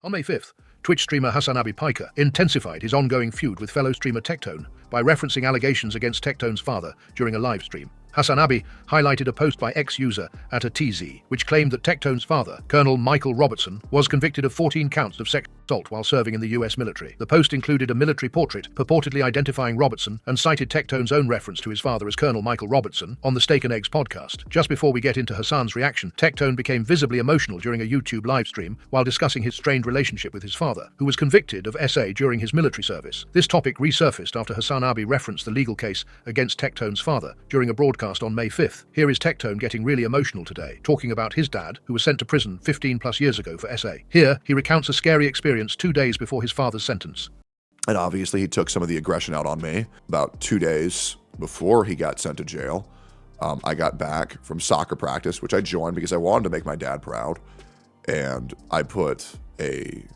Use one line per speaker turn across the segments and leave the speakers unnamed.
On May 5th, Twitch streamer Hasan intensified his ongoing feud with fellow streamer Tectone by referencing allegations against Tectone's father during a live stream. Hasan highlighted a post by ex-user at a TZ, which claimed that Tectone's father, Colonel Michael Robertson, was convicted of 14 counts of sexual assault while serving in the US military. The post included a military portrait purportedly identifying Robertson and cited Tectone's own reference to his father as Colonel Michael Robertson on the Steak and Eggs podcast. Just before we get into Hasan's reaction, Tectone became visibly emotional during a YouTube livestream while discussing his strained relationship with his father, who was convicted of SA during his military service. This topic resurfaced after Hasan referenced the legal case against Tectone's father during a broadcast on May 5th. Here is Tectone getting really emotional today, talking about his dad, who was sent to prison 15 plus years ago for SA. Here, he recounts a scary experience 2 days before his father's sentence.
And obviously he took some of the aggression out on me. About 2 days before he got sent to jail, I got back from soccer practice, which I joined because I wanted to make my dad proud. And I put an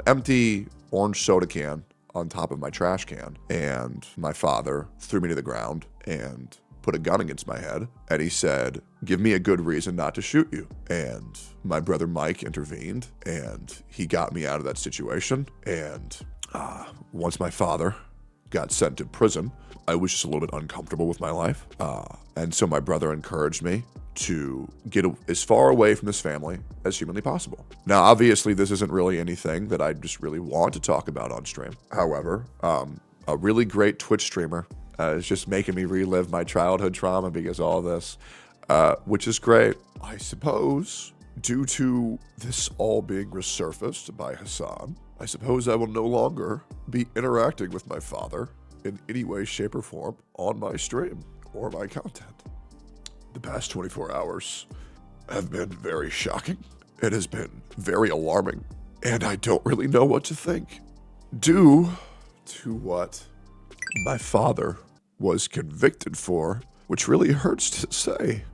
empty orange soda can on top of my trash can, and my father threw me to the ground and put a gun against my head, and he said, "Give me a good reason not to shoot you." And my brother Mike intervened, and he got me out of that situation. And once my father got sent to prison, I was just a little bit uncomfortable with my life, and so my brother encouraged me to get as far away from this family as humanly possible. Now, obviously, this isn't really anything that I just really want to talk about on stream. However, a really great Twitch streamer is just making me relive my childhood trauma because of all this, which is great. I suppose, due to this all being resurfaced by Hasan, I suppose I will no longer be interacting with my father in any way, shape, or form on my stream or my content. The past 24 hours have been very shocking. It has been very alarming, and I don't really know what to think due to what my father was convicted for, which really hurts to say.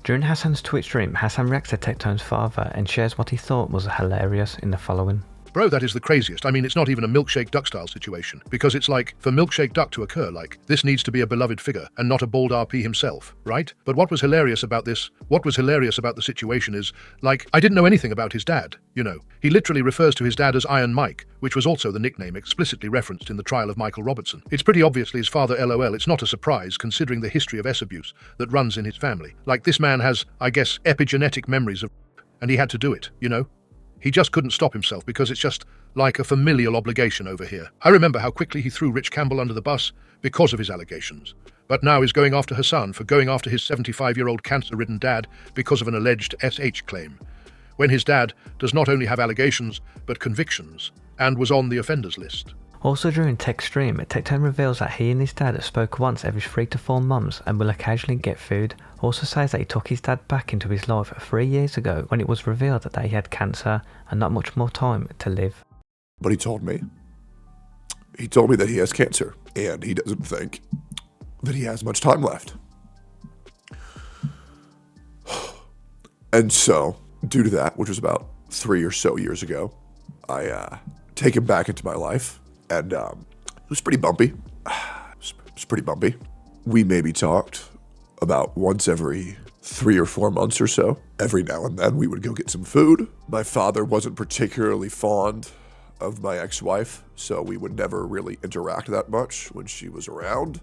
During Hasan's Twitch stream, Hasan reacts to Tectone's father and shares what he thought was hilarious in the following.
Bro, that is the craziest. I mean, it's not even a Milkshake Duck style situation, because it's like, for Milkshake Duck to occur, like, this needs to be a beloved figure and not a bald RP himself, right? But what was hilarious about the situation is, like, I didn't know anything about his dad, you know. He literally refers to his dad as Iron Mike, which was also the nickname explicitly referenced in the trial of Michael Robertson. It's pretty obviously his father, LOL. It's not a surprise, considering the history of abuse that runs in his family. Like, this man has, I guess, epigenetic memories of, and he had to do it, you know? He just couldn't stop himself because it's just like a familial obligation over here. I remember how quickly he threw Rich Campbell under the bus because of his allegations, but now is going after Hasan for going after his 75-year-old cancer-ridden dad because of an alleged SH claim, when his dad does not only have allegations but convictions and was on the offenders list.
Also during Tech's stream, Tectone reveals that he and his dad spoke once every 3 to 4 months and will occasionally get food. Also says that he took his dad back into his life 3 years ago when it was revealed that he had cancer and not much more time to live.
But he told me that he has cancer and he doesn't think that he has much time left. And so, due to that, which was about 3 or so years ago, I take him back into my life. And it was pretty bumpy. We maybe talked about once every 3 or 4 months or so. Every now and then we would go get some food. My father wasn't particularly fond of my ex-wife, so we would never really interact that much when she was around.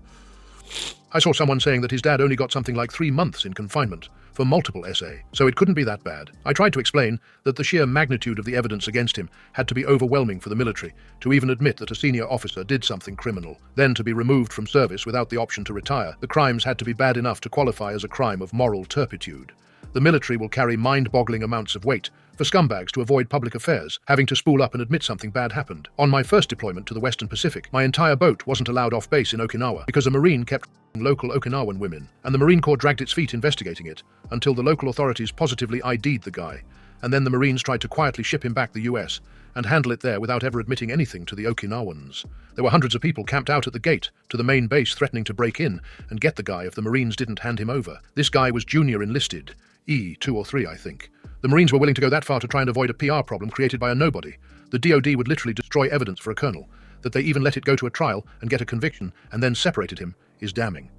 I saw someone saying that his dad only got something like 3 months in confinement for multiple SA, so it couldn't be that bad. I tried to explain that the sheer magnitude of the evidence against him had to be overwhelming for the military to even admit that a senior officer did something criminal, then to be removed from service without the option to retire. The crimes had to be bad enough to qualify as a crime of moral turpitude. The military will carry mind-boggling amounts of weight for scumbags to avoid public affairs, having to spool up and admit something bad happened. On my first deployment to the Western Pacific, my entire boat wasn't allowed off base in Okinawa because a Marine kept local Okinawan women, and the Marine Corps dragged its feet investigating it until the local authorities positively ID'd the guy, and then the Marines tried to quietly ship him back the US and handle it there without ever admitting anything to the Okinawans. There were hundreds of people camped out at the gate to the main base threatening to break in and get the guy if the Marines didn't hand him over. This guy was junior enlisted, E2 or 3, I think. The Marines were willing to go that far to try and avoid a PR problem created by a nobody. The DoD would literally destroy evidence for a colonel. That they even let it go to a trial and get a conviction and then separated him is damning.